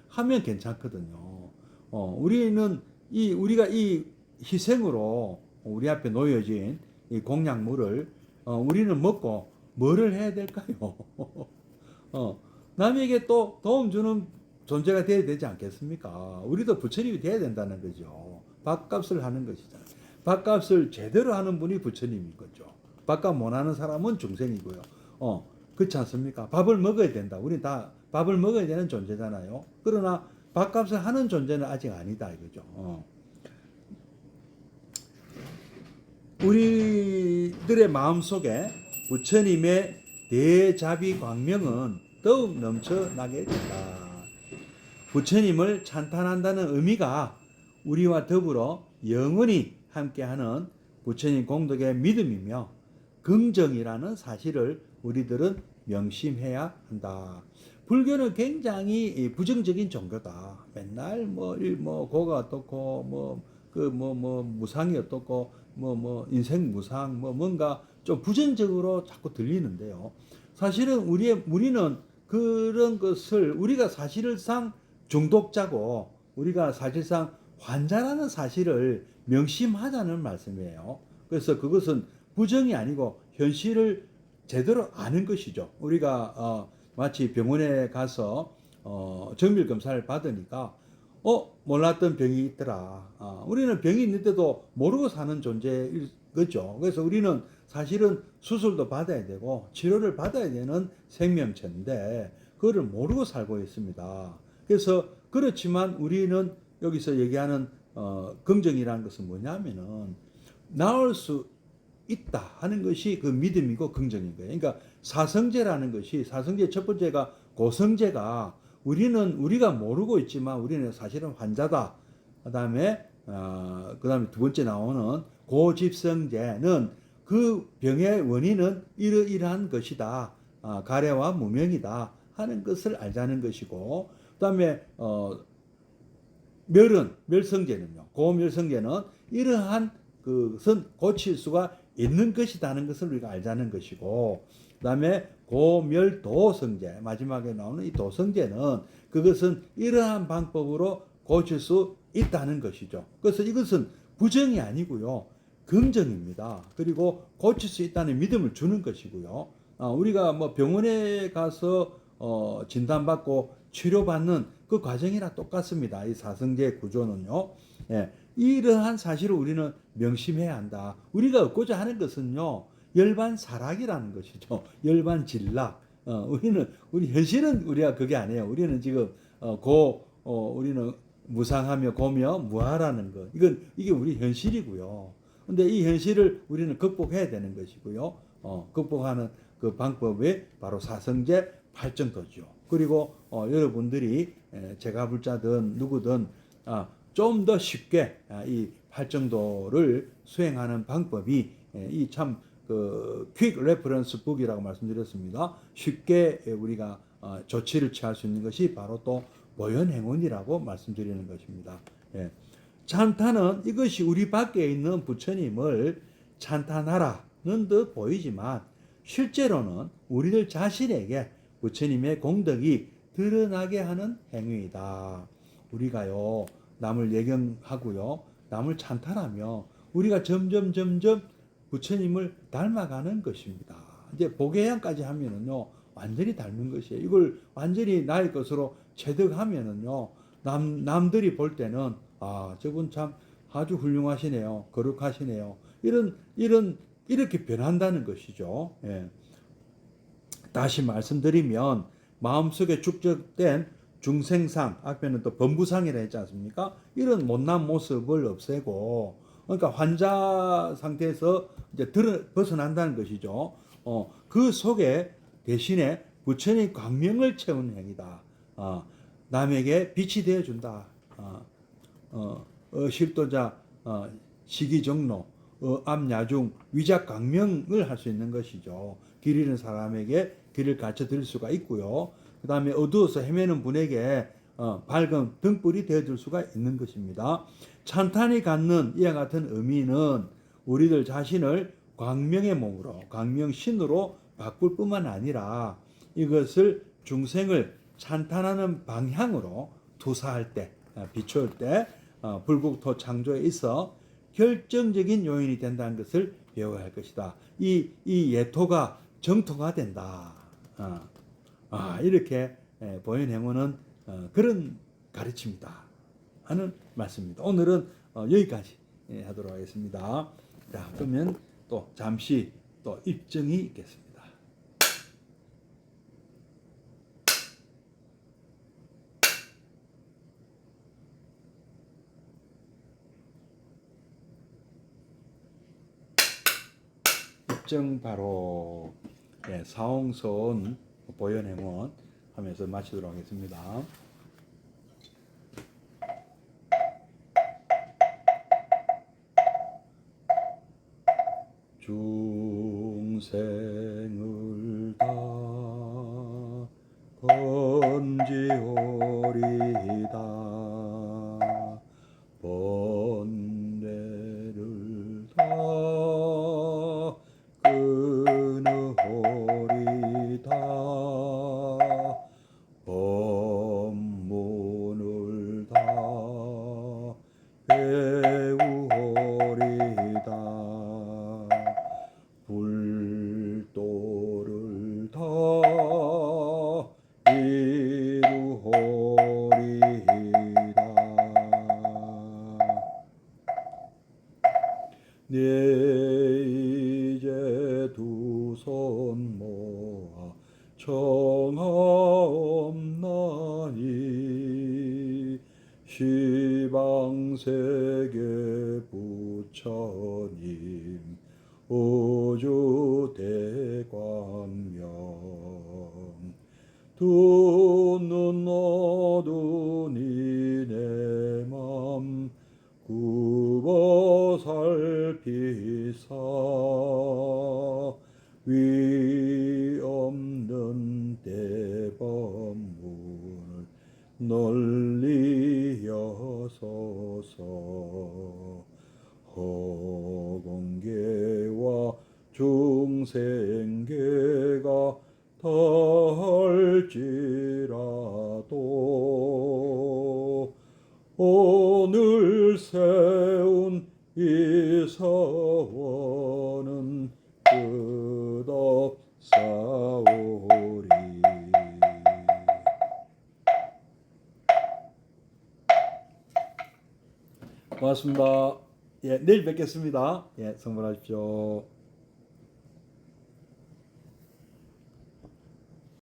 하면 괜찮거든요. 우리가 이 희생으로 우리 앞에 놓여진 이 공약물을 우리는 먹고 뭐를 해야 될까요? 남에게 또 도움 주는 존재가 되어야 되지 않겠습니까? 우리도 부처님이 되어야 된다는 거죠. 밥값을 하는 것이잖아요. 밥값을 제대로 하는 분이 부처님인 거죠. 밥값 못하는 사람은 중생이고요. 그렇지 않습니까? 밥을 먹어야 된다. 우리 다 밥을 먹어야 되는 존재잖아요. 그러나 밥값을 하는 존재는 아직 아니다 이거죠. 우리들의 마음속에 부처님의 대자비 광명은 더욱 넘쳐나게 된다. 부처님을 찬탄한다는 의미가 우리와 더불어 영원히 함께하는 부처님 공덕의 믿음이며 긍정이라는 사실을 우리들은 명심해야 한다. 불교는 굉장히 부정적인 종교다. 맨날 고가 어떻고 무상이 어떻고 인생 무상 뭔가 좀 부정적으로 자꾸 들리는데요. 사실은 우리는 그런 것을 우리가 사실상 중독자고 우리가 사실상 환자라는 사실을 명심하자는 말씀이에요. 그래서 그것은 부정이 아니고 현실을 제대로 아는 것이죠. 우리가 마치 병원에 가서 정밀 검사를 받으니까 몰랐던 병이 있더라. 우리는 병이 있는데도 모르고 사는 존재일 거죠. 그래서 우리는 사실은 수술도 받아야 되고 치료를 받아야 되는 생명체인데 그거를 모르고 살고 있습니다. 그래서 그렇지만 우리는 여기서 얘기하는 긍정이라는 것은 뭐냐면은 나을 수 있다 하는 것이 그 믿음이고 긍정인 거예요. 그러니까 사성제라는 것이 사성제 첫 번째가 고성제가 우리가 모르고 있지만 우리는 사실은 환자다. 그다음에 두 번째 나오는 고집성제는 그 병의 원인은 이러이러한 것이다. 가래와 무명이다 하는 것을 알자는 것이고 그다음에 멸성제는요. 고멸성제는 이러한 것은 고칠 수가 있는 것이라는 것을 우리가 알자는 것이고 그다음에 고멸도성제 마지막에 나오는 이 도성제는 그것은 이러한 방법으로 고칠 수 있다는 것이죠. 그래서 이것은 부정이 아니고요. 긍정입니다. 그리고 고칠 수 있다는 믿음을 주는 것이고요. 우리가 병원에 가서 진단받고 치료받는 그 과정이랑 똑같습니다. 이 사성제 구조는요. 예, 이러한 사실을 우리는 명심해야 한다. 우리가 얻고자 하는 것은요. 열반사락이라는 것이죠. 열반진락. 우리 현실은 우리가 그게 아니에요. 우리는 지금 우리는 무상하며 고며 무하라는 것. 이게 우리 현실이고요. 근데 이 현실을 우리는 극복해야 되는 것이고요. 극복하는 그 방법이 바로 사성제 팔정도죠. 그리고 여러분들이 제가 불자든 누구든 좀 더 쉽게 이 팔정도를 수행하는 방법이 이 참 그 퀵 레퍼런스 북이라고 말씀드렸습니다. 쉽게 우리가 조치를 취할 수 있는 것이 바로 또 보현 행운이라고 말씀드리는 것입니다. 예. 찬탄은 이것이 우리 밖에 있는 부처님을 찬탄하라는 듯 보이지만 실제로는 우리들 자신에게 부처님의 공덕이 드러나게 하는 행위이다. 우리가요, 남을 예경하고요, 남을 찬탄하며 우리가 점점 부처님을 닮아가는 것입니다. 이제 보계양까지 하면은요, 완전히 닮은 것이에요. 이걸 완전히 나의 것으로 체득하면은요, 남들이 볼 때는 저분 참 아주 훌륭하시네요. 거룩하시네요. 이렇게 변한다는 것이죠. 예. 다시 말씀드리면 마음속에 축적된 중생상, 앞에는 또 범부상이라 했지 않습니까? 이런 못난 모습을 없애고, 그러니까 환자 상태에서 이제 벗어난다는 것이죠. 그 속에 대신에 부처님 광명을 채우는 행위다. 남에게 빛이 되어준다. 실도자, 시기정로, 암야중, 위작 광명을 할 수 있는 것이죠. 길 잃은 사람에게 길을 가르쳐 드릴 수가 있고요. 그 다음에 어두워서 헤매는 분에게 밝은 등불이 되어줄 수가 있는 것입니다. 찬탄이 갖는 이와 같은 의미는 우리들 자신을 광명의 몸으로, 광명신으로 바꿀 뿐만 아니라 이것을 중생을 찬탄하는 방향으로 투사할 때, 비추을 때 불국토 창조에 있어 결정적인 요인이 된다는 것을 배워야 할 것이다. 이 예토가 정토가 된다. 이렇게 보현행원은 그런 가르침이다 하는 말씀입니다. 오늘은 여기까지 하도록 하겠습니다. 자, 그러면 또 잠시 또 입증이 있겠습니다. 입증 바로 사홍선 보현행원 하면서 마치도록 하겠습니다. 중생을 다 건지오리다 번뇌를 다 끊으오리다 법문을 다 배우오리다 불도를 다 이루오리다 네 이제 두 손 모아 청하옵나니 시방세계 부처님 우주 대광명 두 눈 어두니 내 맘 굽어 살피사 위 없는 대법문을 널리 여소서 허공계와 중생계가 닿을지라도 오늘 세운 이 서원은 끝없사오리. 고맙습니다. 내일 뵙겠습니다. 선물하십시오.